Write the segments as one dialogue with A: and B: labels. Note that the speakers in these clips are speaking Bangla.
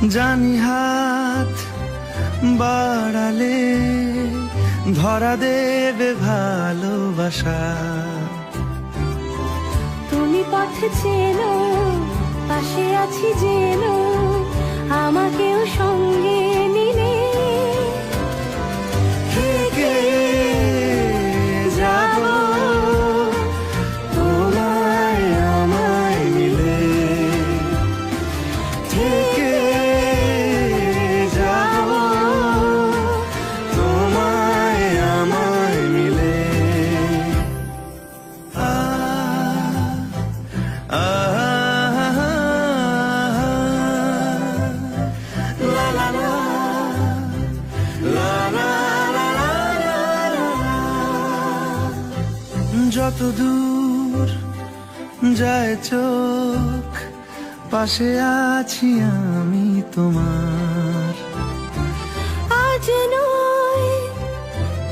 A: জানি হাত বাড়ালে ধরা দেবে ভালোবাসা।
B: তুমি পথে চেনো, পাশে আছি জেনো, আমাকেও সঙ্গে নিলে
A: থেকে যাব তোমায় আমায় মিলে, থেকে যাব তোমায় আমায় মিলে। আ আ লা লা লা লা লা লা লা। যত দূর যায় চোখ, পাশে আছি আমি তোমার।
B: আজ নয়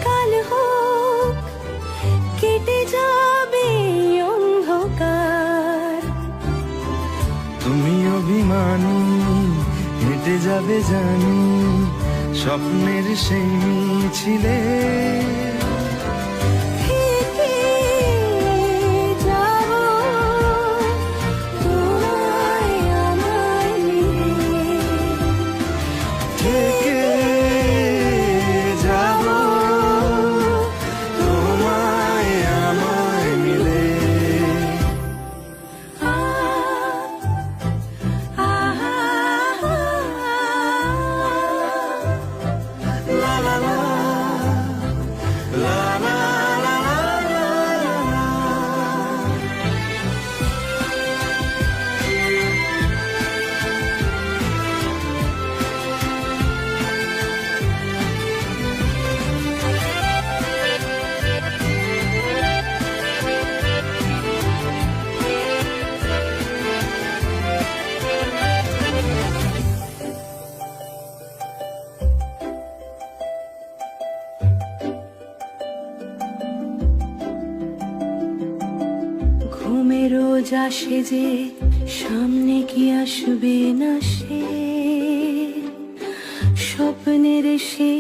B: কাল হোক, কেটে যাবে অন্ধকার।
A: তুমি অভিমানী হেঁটে যাবে জানি, স্বপ্নের সেই মিছিলে।
B: থেকে যাব তোমায় আমায় মিলে,
A: থেকে যাব তোমায় আমায় মিলে। লা লা লা লা লা লা লা লা।
B: ঘুমের রোজ আসে যে, সামনে কি আসবে না সে, স্বপ্নের সে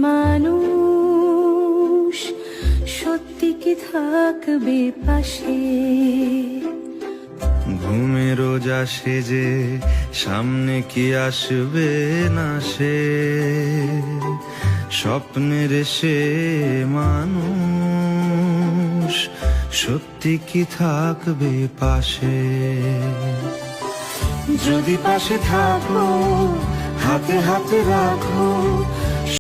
B: মানুষ সত্যি কি থাকবে পাশে।
A: ঘুমে রোজ আসে যে, সামনে কি আসবে না সে, স্বপ্নের সে মানুষ সত্যি কি থাকবে পাশে। যদি পাশে থাকো, হাতে হাতে রাখো